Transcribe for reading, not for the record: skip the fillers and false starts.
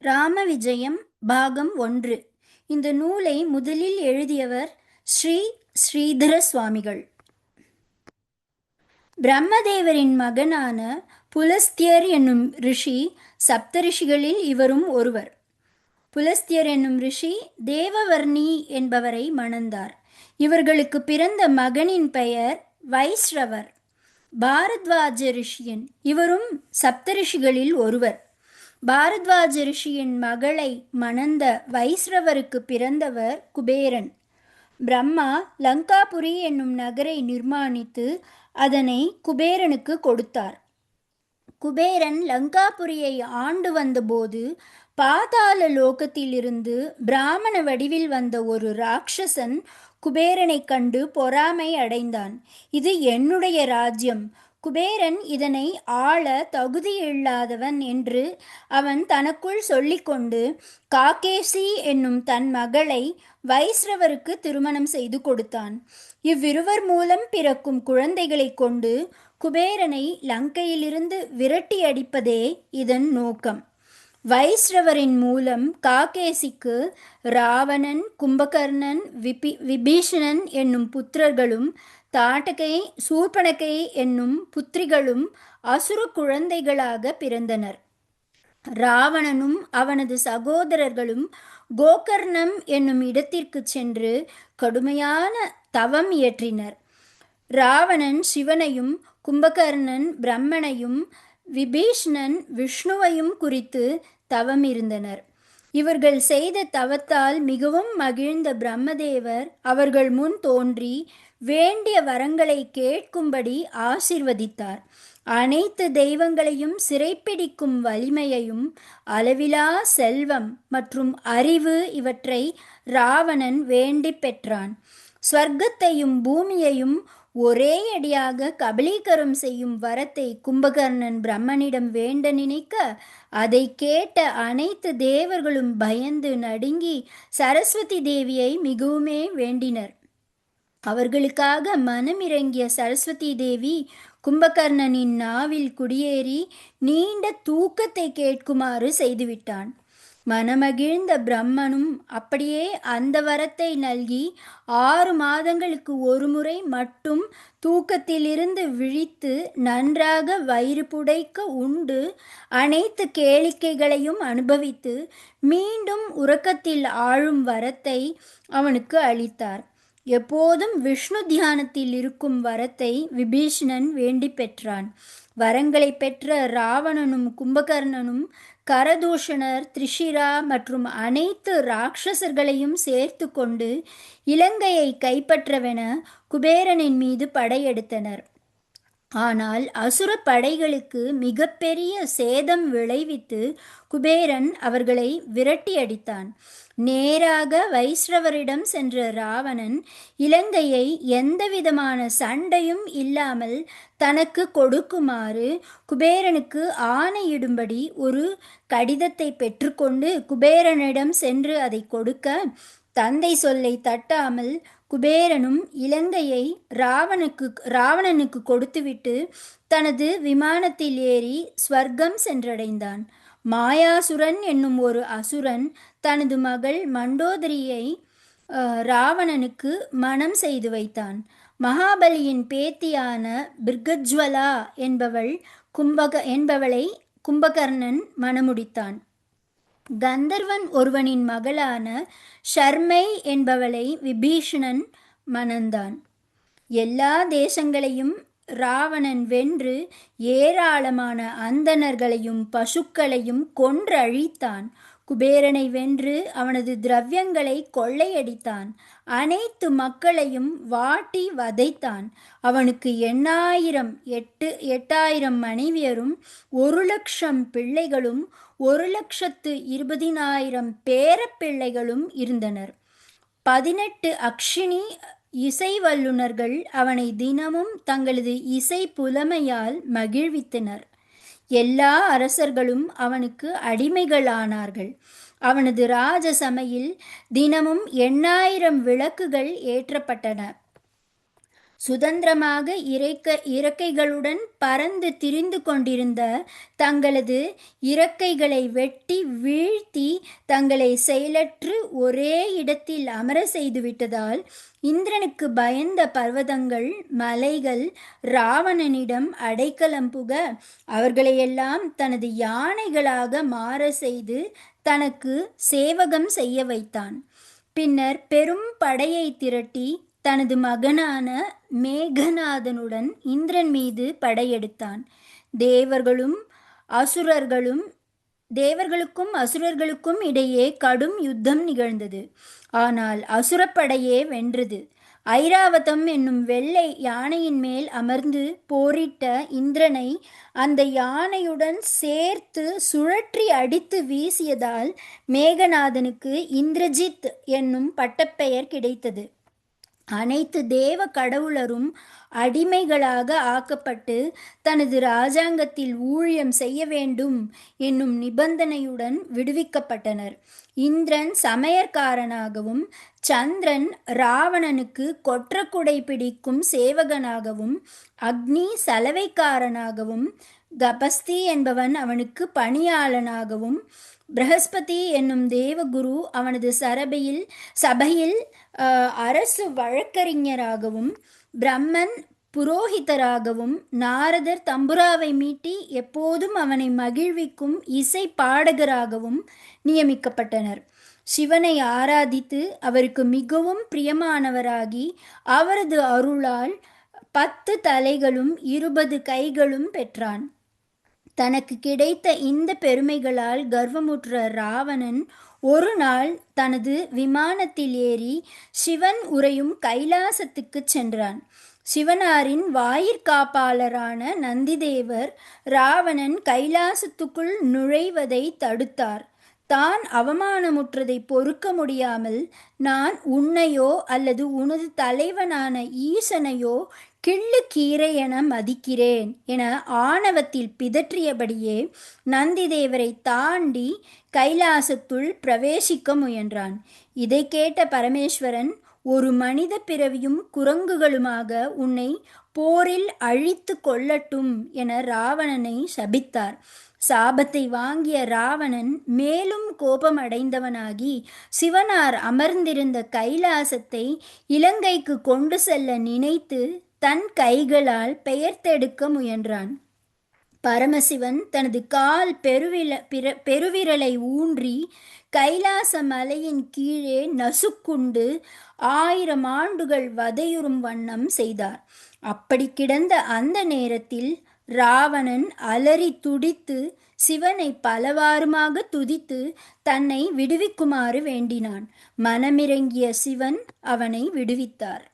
ராம விஜயம் பாகம் 1. இந்த நூலை முதலில் எழுதியவர் ஸ்ரீ ஸ்ரீதர சுவாமிகள். பிரம்மதேவரின் மகனான புலஸ்தியர் என்னும் ரிஷி சப்தரிஷிகளில் இவரும் ஒருவர். புலஸ்தியர் என்னும் ரிஷி தேவவர்ணி என்பவரை மணந்தார். இவர்களுக்கு பிறந்த மகனின் பெயர் வைஸ்ரவர். பாரத்வாஜ ரிஷியன் இவரும் சப்தரிஷிகளில் ஒருவர். பாரத்வாஜ ரிஷியின் மகளை மணந்த வைஸ்ரவருக்கு பிறந்தவர் குபேரன். பிரம்மா லங்காபுரி என்னும் நகரை நிர்மாணித்து அதனை குபேரனுக்கு கொடுத்தார். குபேரன் லங்காபுரியை ஆண்டு வந்தபோது பாதாள லோகத்திலிருந்து பிராமண வடிவில் வந்த ஒரு ராட்சசன் குபேரனை கண்டு பொறாமை அடைந்தான். இது என்னுடைய ராஜ்யம், குபேரன் இதனை ஆள தகுதியில்லாதவன் என்று அவன் தனக்குள் சொல்லிக்கொண்டு காகேசி என்னும் தன் மகளை வைஸ்ரவருக்கு திருமணம் செய்து கொடுத்தான். இவ்விருவர் மூலம் பிறக்கும் குழந்தைகளை கொண்டு குபேரனை லங்கையிலிருந்து விரட்டி அடிப்பதே இதன் நோக்கம். வைஸ்ரவரின் மூலம் காகேசிக்கு ராவணன், கும்பகர்ணன், விபீஷணன் என்னும் புத்திரர்களும் தாட்டகை, சூர்பனகை என்னும் புத்திரிகளும் அசுர குழந்தைகளாக பிறந்தனர். ராவணனும் அவனது சகோதரர்களும் கோகர்ணம் என்னும் இடத்திற்கு சென்று கடுமையான தவம் இயற்றினர். ராவணன் சிவனையும், கும்பகர்ணன் பிரம்மனையும், விபீஷணன் விஷ்ணுவையும் குறித்து தவம் இருந்தனர். இவர்கள் செய்த தவத்தால் மிகவும் மகிழ்ந்த பிரம்மதேவர் அவர்கள் முன் தோன்றி வேண்டிய வரங்களை கேட்கும்படி ஆசிர்வதித்தார். அனைத்து தெய்வங்களையும் சிறைப்பிடிக்கும் வலிமையையும் அளவிலா செல்வம் மற்றும் அறிவு இவற்றை ராவணன் வேண்டி பெற்றான். ஸ்வர்க்கத்தையும் பூமியையும் ஒரே அடியாக கபலீகரம் செய்யும் வரத்தை கும்பகர்ணன் பிரம்மனிடம் வேண்ட நினைக்க அதை கேட்ட அனைத்து தேவர்களும் பயந்து நடுங்கி சரஸ்வதி தேவியை மிகவுமே வேண்டினர். அவர்களுக்காக மனமிறங்கிய சரஸ்வதி தேவி கும்பகர்ணனின் நாவில் குடியேறி நீண்ட தூக்கத்தை கேட்குமாறு செய்துவிட்டான். மனமகிழ்ந்த பிரம்மனும் அப்படியே அந்த வரத்தை நல்கி 6 மாதங்களுக்கு ஒரு முறை மட்டும் தூக்கத்திலிருந்து விழித்து நன்றாக வயிறு புடைக்க உண்டு அனைத்து கேளிக்கைகளையும் அனுபவித்து மீண்டும் உறக்கத்தில் ஆழும் வரத்தை அவனுக்கு அளித்தார். எப்போதும் விஷ்ணு தியானத்தில் இருக்கும் வரத்தை விபீஷணன் வேண்டி பெற்றான். வரங்களை பெற்ற ராவணனும் கும்பகர்ணனும் கரதூஷணர், திரிஷிரா மற்றும் அனைத்து ராட்சசர்களையும் சேர்த்து கொண்டு இலங்கையை கைப்பற்றவென குபேரனின் மீது படையெடுத்தனர். ஆனால் அசுர படைகளுக்கு மிகப்பெரிய சேதம் விளைவித்து குபேரன் அவர்களை விரட்டி அடித்தான். நேராக வைஸ்ரவரிடம் சென்ற ராவணன் இலங்கையை எந்தவிதமான சண்டையும் இல்லாமல் தனக்கு கொடுக்குமாறு குபேரனுக்கு ஆணையிடும்படி ஒரு கடிதத்தை பெற்றுக்கொண்டு குபேரனிடம் சென்று அதை கொடுக்க, தந்தை சொல்லை தட்டாமல் குபேரனும் இலங்கையை ராவணனுக்கு கொடுத்துவிட்டு தனது விமானத்தில் ஏறி ஸ்வர்க்கம் சென்றடைந்தான். மாயாசுரன் என்னும் ஒரு அசுரன் தனது மகள் மண்டோதரியை ராவணனுக்கு மணம் செய்து வைத்தான். மகாபலியின் பேத்தியான பிர்கஜ்வலா என்பவளை கும்பகர்ணன் மணமுடித்தான். கந்தர்வன் ஒருவனின் மகளான ஷர்மை என்பவளை விபீஷணன் மணந்தான். எல்லா தேசங்களையும் ராவணன் வென்று ஏராளமான அந்தணர்களையும் பசுக்களையும் கொன்றழித்தான். குபேரனை வென்று அவனது திரவியங்களை கொள்ளையடித்தான். அனைத்து மக்களையும் வாட்டி வதைத்தான். அவனுக்கு 8,000 மனைவியரும் 1,00,000 பிள்ளைகளும் 1,20,000 பேரப்பிள்ளைகளும் இருந்தனர். 18 அக்ஷினி இசை வல்லுநர்கள் அவனை தினமும் தங்களது இசை புலமையால் மகிழ்வித்தனர். எல்லா அரசர்களும் அவனுக்கு அடிமைகளானார்கள். அவனது ராஜசமையில் தினமும் 8,000 விளக்குகள் ஏற்றப்பட்டன. சுதந்திரமாக இறக்கைகளுடன் பறந்து திரிந்து கொண்டிருந்த தங்களது இறக்கைகளை வெட்டி வீழ்த்தி தங்களை செயலற்று ஒரே இடத்தில் அமர செய்துவிட்டதால் இந்திரனுக்கு பயந்த பர்வதங்கள் மலைகள் ராவணனிடம் அடைக்கலம் புக அவர்களையெல்லாம் தனது யானைகளாக மாற செய்து தனக்கு சேவகம் செய்ய வைத்தான். பின்னர் பெரும் படையை திரட்டி தனது மகனான மேகநாதனுடன் இந்திரன் மீது படையெடுத்தான். தேவர்களுக்கும் அசுரர்களுக்கும் இடையே கடும் யுத்தம் நிகழ்ந்தது. ஆனால் அசுரப்படையே வென்றது. ஐராவதம் என்னும் வெள்ளை யானையின் மேல் அமர்ந்து போரிட்ட இந்திரனை அந்த யானையுடன் சேர்த்து சுழற்றி அடித்து வீசியதால் மேகநாதனுக்கு இந்திரஜித் என்னும் பட்டப்பெயர் கிடைத்தது. அனைத்து தேவ கடவுளரும் அடிமைகளாக ஆக்கப்பட்டு தனது இராஜாங்கத்தில் ஊழியம் செய்ய வேண்டும் என்னும் நிபந்தனையுடன் விடுவிக்கப்பட்டனர். இந்திரன் சமையற்காரனாகவும் சந்திரன் ராவணனுக்கு கொற்றக்குடை பிடிக்கும் சேவகனாகவும் சலவைக்காரனாகவும் சலவைக்காரனாகவும் கபஸ்தி என்பவன் அவனுக்கு பணியாளனாகவும் பிரகஸ்பதி என்னும் தேவகுரு அவனது சபையில் அரசு வழக்கறிஞராகவும் பிரம்மன் புரோகிதராகவும் நாரதர் தம்புராவை மீட்டி எப்போதும் அவனை மகிழ்விக்கும் இசை பாடகராகவும் நியமிக்கப்பட்டனர். சிவனை ஆராதித்து அவருக்கு மிகவும் பிரியமானவராகி அவரது அருளால் 10 தலைகளும் 20 கைகளும் பெற்றான். தனக்கு கிடைத்த இந்த பெருமைகளால் கர்வமுற்ற ராவணன் ஒரு நாள் தனது விமானத்தில் ஏறி சிவன் உறையும் கைலாசத்துக்கு சென்றான். சிவனாரின் வாயிற்காப்பாளரான நந்திதேவர் ராவணன் கைலாசத்துக்குள் நுழைவதை தடுத்தார். தான் அவமானமுற்றதை பொறுக்க முடியாமல், நான் உன்னையோ அல்லது உனது தலைவனான ஈசனையோ கிள்ளுக்கீரை என மதிக்கிறேன் என ஆணவத்தில் பிதற்றியபடியே நந்திதேவரை தாண்டி கைலாசத்துள் பிரவேசிக்க முயன்றான். இதை கேட்ட பரமேஸ்வரன், ஒரு மனித பிறவியும் குரங்குகளுமாக உன்னை போரில் அழித்து கொள்ளட்டும் என ராவணனை சபித்தார். சாபத்தை வாங்கிய ராவணன் மேலும் கோபம் அடைந்தவனாகி சிவனார் அமர்ந்திருந்த கைலாசத்தை இலங்கைக்கு கொண்டு செல்ல நினைத்து தன் கைகளால் பெயர்த்தெடுக்க முயன்றான். பரமசிவன் தனது கால் பெருவிரலை ஊன்றி கைலாச மலையின் கீழே நசுக்குண்டு 1000 ஆண்டுகள் வதையுறும் வண்ணம் செய்தார். அப்படி கிடந்த அந்த நேரத்தில் ராவணன் அலறி துடித்து சிவனை பலவாறுமாக துதித்து தன்னை விடுவிக்குமாறு வேண்டினான். மனமிறங்கிய சிவன் அவனை விடுவித்தார்.